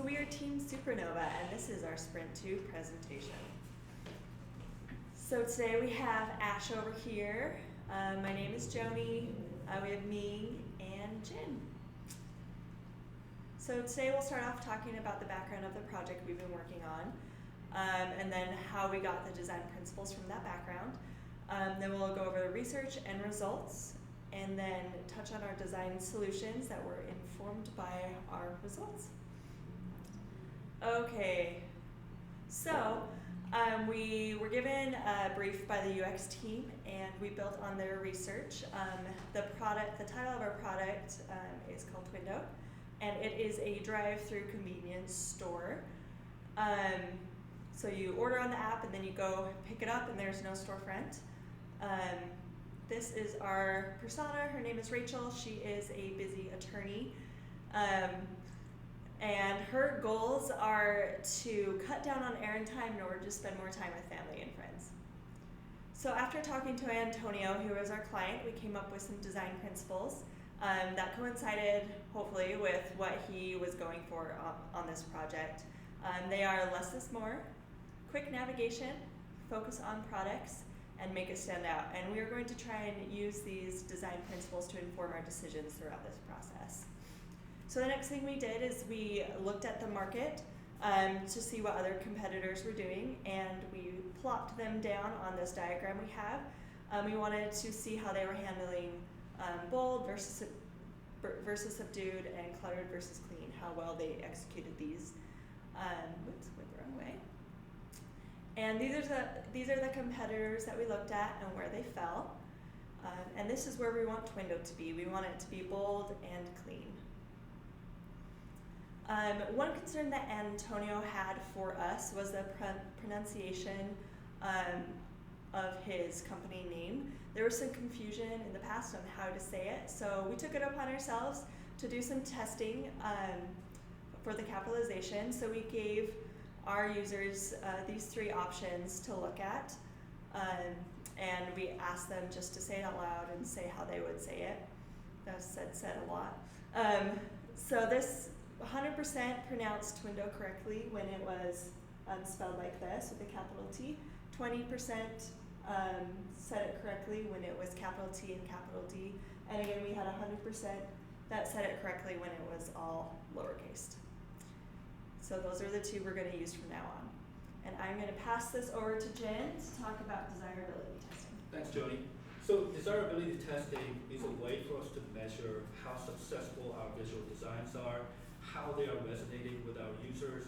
So we are Team Supernova, and this is our Sprint2 presentation. So today we have Ash over here. My name is Joni. We have Ming and Jin. So today we'll start off talking about the background of the project we've been working on, and then how we got the design principles from that background. Then we'll go over the research and results, and then touch on our design solutions that were informed by our results. Okay, so we were given a brief by the UX team, and we built on their research. The title of our product is called Twindo, and it is a drive-through convenience store. So you order on the app, and then you go pick it up, and there's no storefront. This is our persona. Her name is Rachel. She is a busy attorney. And her goals are to cut down on errand time in order to spend more time with family and friends. So after talking to Antonio, who is our client, we came up with some design principles that coincided, hopefully, with what he was going for on this project. They are less is more, quick navigation, focus on products, and make it stand out. And we are going to try and use these design principles to inform our decisions throughout this process. So the next thing we did is we looked at the market to see what other competitors were doing, and we plopped them down on this diagram we have. We wanted to see how they were handling bold versus subdued and cluttered versus clean, how well they executed these. Went the wrong way. And these are the competitors that we looked at and where they fell. And this is where we want Twindo to be. We want it to be bold and clean. One concern that Antonio had for us was the pronunciation of his company name. There was some confusion in the past on how to say it, so we took it upon ourselves to do some testing for the capitalization. So we gave our users these three options to look at, and we asked them just to say it out loud and say how they would say it. That said a lot. So this 100% pronounced Twindo correctly when it was spelled like this with a capital T. 20% said it correctly when it was capital T and capital D. And again, we had 100% that said it correctly when it was all lowercase. So those are the two we're going to use from now on. And I'm going to pass this over to Jen to talk about desirability testing. Thanks, Joni. So desirability testing is a way for us to measure how successful our visual designs are, how they are resonating with our users,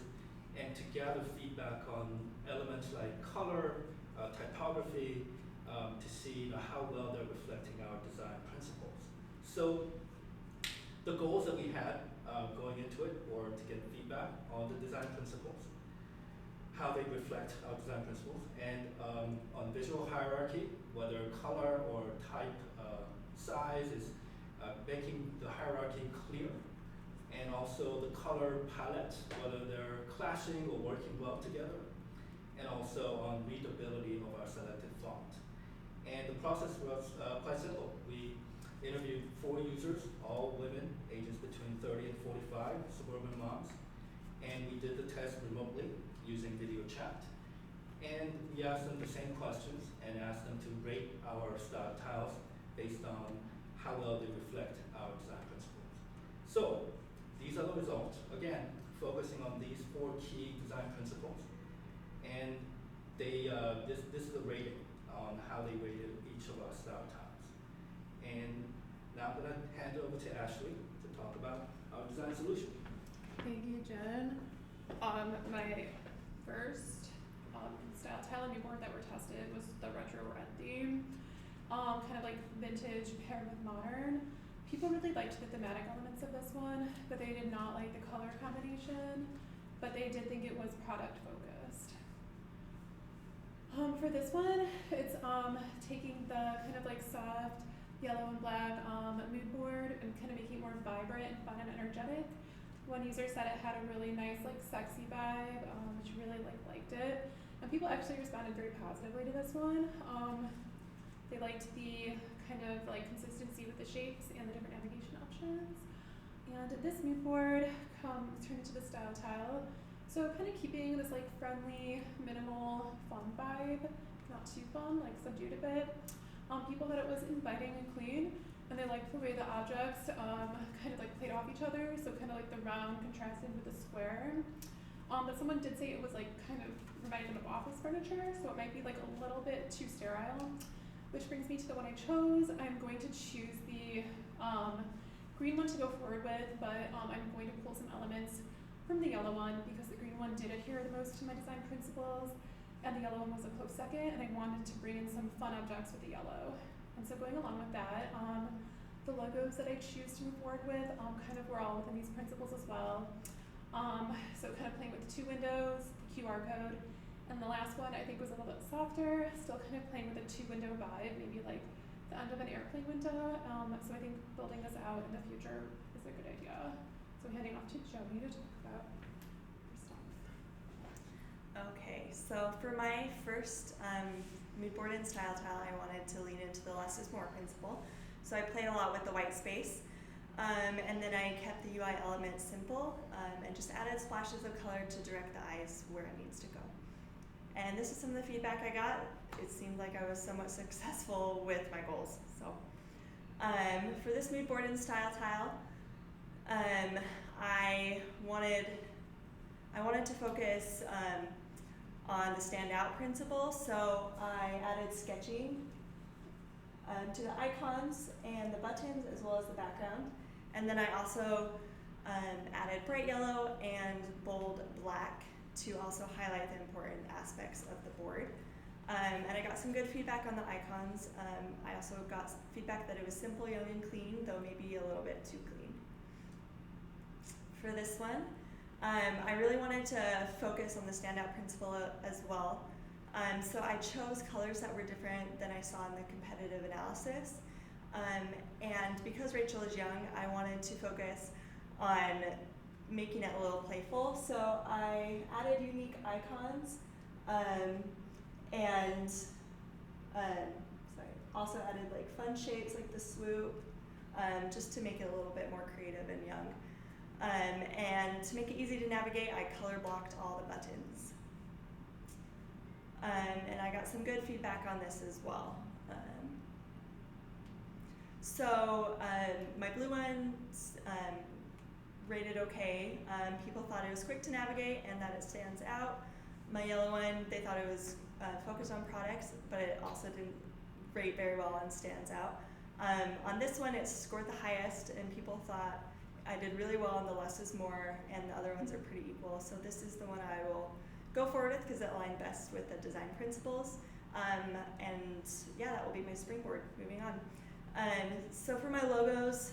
and to gather feedback on elements like color, typography, to see how well they're reflecting our design principles. So the goals that we had going into it were to get feedback on the design principles, how they reflect our design principles, and on visual hierarchy, whether color or type size is making the hierarchy clear, and also the color palette, whether they're clashing or working well together, and also on readability of our selected font. And the process was quite simple. We interviewed 4 users, all women, ages between 30 and 45, suburban moms, and we did the test remotely using video chat. And we asked them the same questions and asked them to rate our style tiles based on how well they reflect our design principles. So these are the results. Again, focusing on these 4 key design principles. And they this is the rating on how they rated each of our style tiles. And now I'm going to hand it over to Ashley to talk about our design solution. Thank you, Jen. My first style tile on your board that were tested was the retro red theme, kind of like vintage paired with modern. People really liked the thematic elements of this one, but they did not like the color combination, but they did think it was product focused. For this one, it's taking the kind of like soft yellow and black mood board and kind of making it more vibrant and fun and energetic. One user said it had a really nice, like, sexy vibe, which really liked it. And people actually responded very positively to this one. They liked the kind of like consistency with the shapes and the different navigation options. And this mood board turned into the style tile. So kind of keeping this like friendly, minimal, fun vibe, not too fun, like subdued a bit. People thought it was inviting and clean, and they liked the way the objects kind of like played off each other. So kind of like the round contrasted with the square. But someone did say it was like kind of reminded them of office furniture, so it might be like a little bit too sterile. Which brings me to the one I chose. I'm going to choose the green one to go forward with, but I'm going to pull some elements from the yellow one because the green one did adhere the most to my design principles, and the yellow one was a close second, and I wanted to bring in some fun objects with the yellow. And so going along with that, the logos that I choose to move forward with kind of were all within these principles as well. So kind of playing with the 2 windows, the QR code, and the last one I think was a little bit softer, still kind of playing with a 2-window vibe, maybe like the end of an airplane window. So I think building this out in the future is a good idea. So handing off to Joey to talk about her stuff. Okay, so for my first mood board and style tile, I wanted to lean into the less is more principle. So I played a lot with the white space, and then I kept the UI elements simple and just added splashes of color to direct the eyes where it needs to go. And this is some of the feedback I got. It seemed like I was somewhat successful with my goals. So for this mood board and style tile, I wanted to focus on the standout principle, so I added sketching to the icons and the buttons as well as the background. And then I also added bright yellow and bold black to also highlight the important aspects of the board. And I got some good feedback on the icons. I also got feedback that it was simple, young, and clean, though maybe a little bit too clean. For this one, I really wanted to focus on the standout principle as well. So I chose colors that were different than I saw in the competitive analysis. And because Rachel is young, I wanted to focus on making it a little playful. So I added unique icons and also added like fun shapes like the swoop, just to make it a little bit more creative and young. And to make it easy to navigate, I color blocked all the buttons. And I got some good feedback on this as well. So my blue one rated okay. People thought it was quick to navigate and that it stands out. My yellow one, they thought it was focused on products, but it also didn't rate very well and stands out. On this one, it scored the highest, and people thought I did really well on the less is more, and the other ones are pretty equal. So this is the one I will go forward with because it aligned best with the design principles. And yeah, that will be my springboard. Moving on. So for my logos,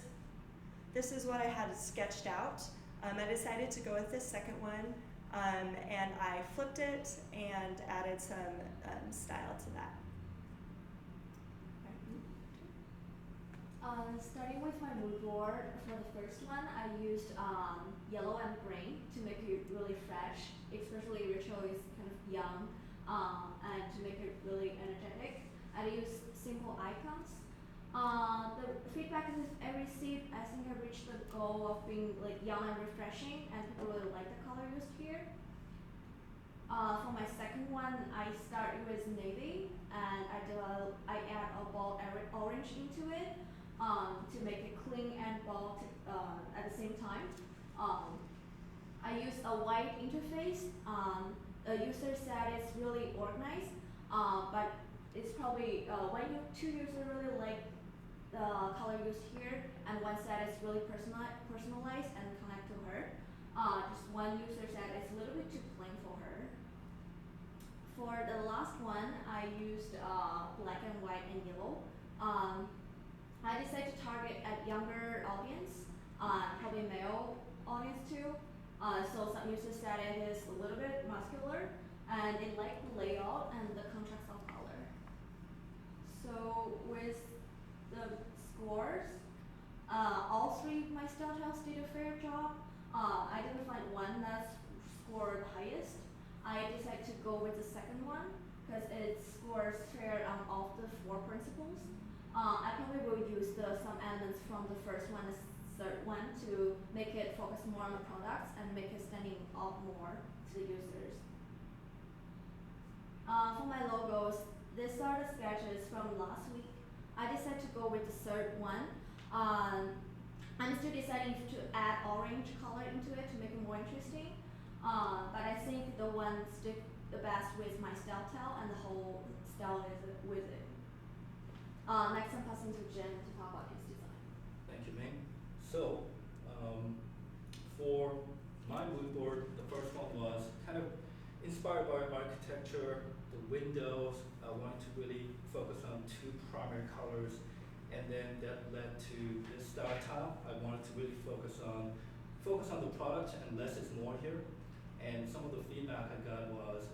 this is what I had sketched out. I decided to go with this second one, and I flipped it and added some style to that. Starting with my mood board, for the first one, I used yellow and green to make it really fresh, especially Rachel is kind of young, and to make it really energetic. I used simple icons. The feedback I received, I think I reached the goal of being like young and refreshing, and people really like the color used here. For my second one, I started with navy, and I add a bold orange into it to make it clean and bold at the same time. I used a white interface. The user said it's really organized, but it's probably when two users really like the color used here, and one said it's really personalized and connect to her. Just one user said it's a little bit too plain for her. For the last one, I used black and white and yellow. I decided to target a younger audience, probably male audience too. So some users said it is a little bit muscular, and they like the layout and the contrast of color. So with the scores, all three of my style tiles did a fair job. I didn't find one that scored highest. I decided to go with the second one because it scores fair on all the 4 principles. I probably will use some elements from the first one the third one to make it focus more on the products and make it standing out more to the users. For my logos, these are the sketches from last week. I decided to go with the third one. I'm still deciding to add orange color into it to make it more interesting. But I think the one stick the best with my style tell and the whole style with it. Next I'm passing to Jen to talk about his design. Thank you, Ming. So, for my mood board, the first one was kind of inspired by architecture, the windows. I wanted to really focus on two primary colors, and then that led to this style tile. I wanted to really focus on the product and less is more here. And some of the feedback I got was,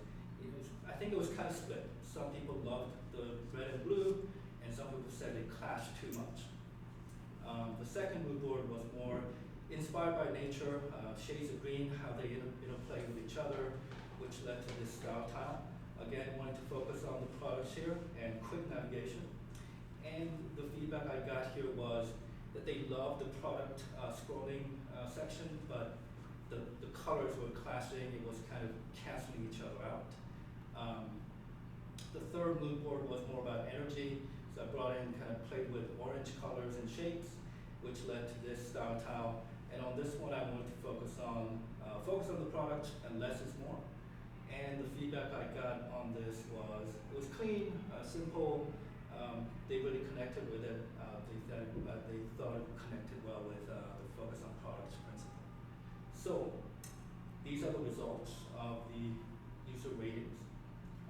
I think it was kind of split. Some people loved the red and blue, and some people said it clashed too much. The second mood board was more inspired by nature, shades of green, how they interplay with each other, which led to this style tile. Again, wanted to focus on the products here and quick navigation. And the feedback I got here was that they loved the product scrolling section, but the colors were clashing. It was kind of canceling each other out. The third mood board was more about energy, so I brought in kind of played with orange colors and shapes, which led to this style tile. And on this one, I wanted to focus on the product and less is more. And the feedback I got on this was it was clean, simple. They really connected with it. They thought it connected well with the focus on products principle. So these are the results of the user ratings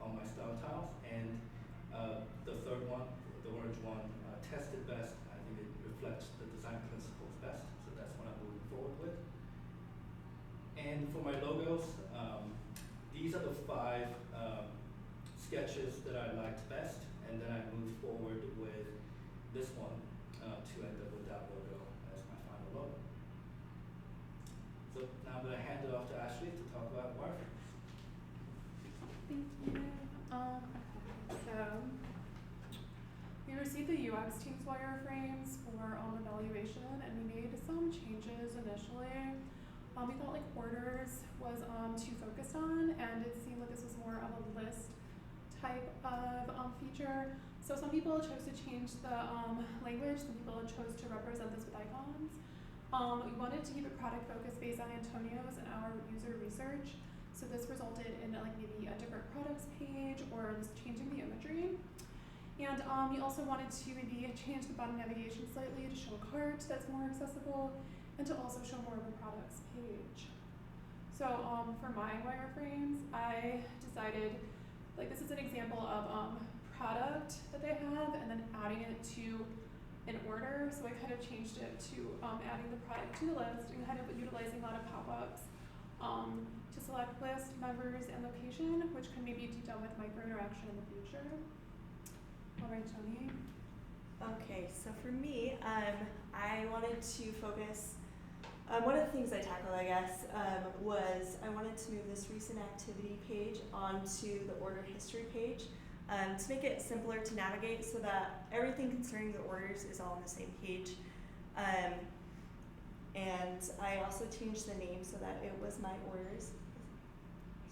on my style tiles, and the third one, the orange one, tested best. I think it reflects the design principles best, so that's what I'm moving forward with. And for my logos, these are the 5 sketches that I liked best, and then I moved forward with this one to end up with that logo as my final logo. So now I'm going to hand it off to Ashley to talk about wireframes. Thank you. Okay, so we received the UX team's wireframes for evaluation, and we made some changes initially. We felt like orders was too focused on, and it seemed like this was more of a list type of feature. So some people chose to change the language, some people chose to represent this with icons. We wanted to keep it product focused based on Antonio's and our user research. So this resulted in like maybe a different products page or just changing the imagery. And we also wanted to maybe change the button navigation slightly to show a cart that's more accessible and to also show more of the products page. So for my wireframes, I decided, like this is an example of product that they have and then adding it to an order. So I kind of changed it to adding the product to the list and kind of utilizing a lot of pop-ups to select list, members, and location, which can maybe be done with micro interaction in the future. All right, Tony. Okay, so for me, I wanted to focus. One of the things I tackled, I guess, was I wanted to move this recent activity page onto the order history page to make it simpler to navigate so that everything concerning the orders is all on the same page. And I also changed the name so that it was my orders.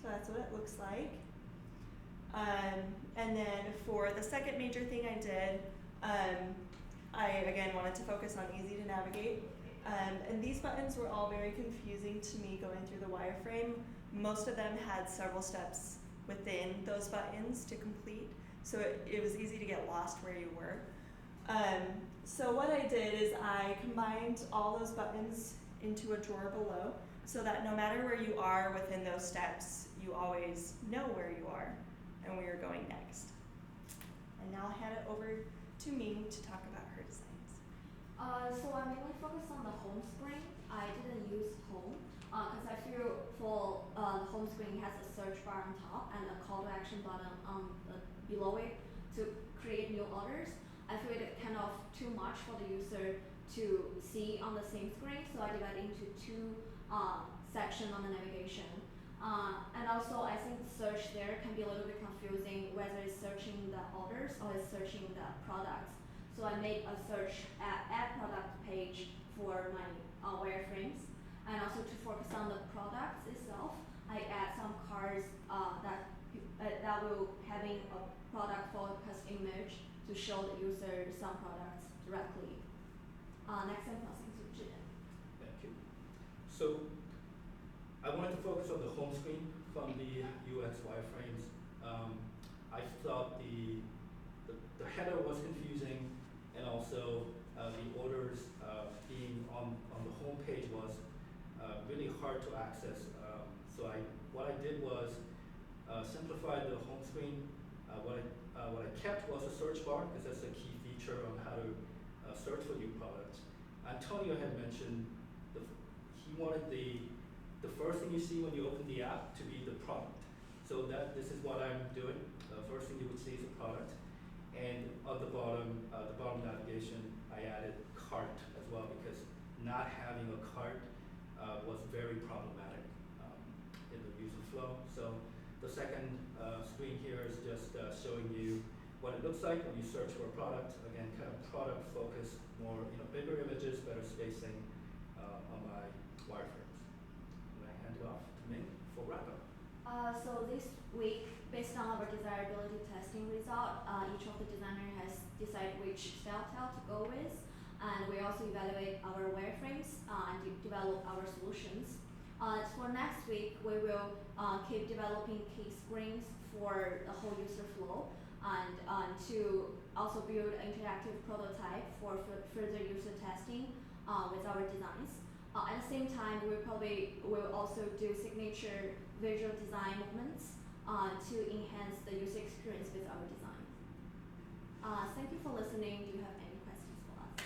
So that's what it looks like. And then for the second major thing I did, I again wanted to focus on easy to navigate. And these buttons were all very confusing to me going through the wireframe. Most of them had several steps within those buttons to complete, so it was easy to get lost where you were. So what I did is I combined all those buttons into a drawer below so that no matter where you are within those steps, you always know where you are and where you're going next. And now I'll hand it over to Ming to talk about her designs. So I mainly focused on the home screen. I didn't use home because I feel for the home screen has a search bar on top and a call to action button on below it to create new orders. I feel it kind of too much for the user to see on the same screen, so I divided into 2 sections on the navigation. And also I think the search there can be a little bit confusing whether it's searching the orders or it's searching the products. So I made a search add product page for my wireframes, and also to focus on the products itself. I add some cards that will having a product focused image to show the user some products directly. Next, I'm passing to Jin. Thank you. So I wanted to focus on the home screen from the UX wireframes. I thought the header was confusing, and also the orders being on the home page was really hard to access. So what I did was simplify the home screen. What I kept was a search bar, because that's a key feature on how to search for new products. Antonio had mentioned he wanted the first thing you see when you open the app to be the product. So this is what I'm doing. The first thing you would see is a product, and at the bottom navigation, I added cart as well, because not having a cart was very problematic in the user flow. So the second screen here is just showing you what it looks like when you search for a product. Again, kind of product focused, more bigger images, better spacing on my wireframes. I'm gonna hand it off to Ming for wrap up. So this week, based on our desirability testing result, each of the designer has decided which style to go with, and we also evaluate our wireframes and develop our solutions. For next week, we will keep developing key screens for the whole user flow, and to also build an interactive prototype for further user testing with our designs. At the same time, we probably will also do signature visual design movements to enhance the user experience with our design. Thank you for listening. Do you have any questions for us?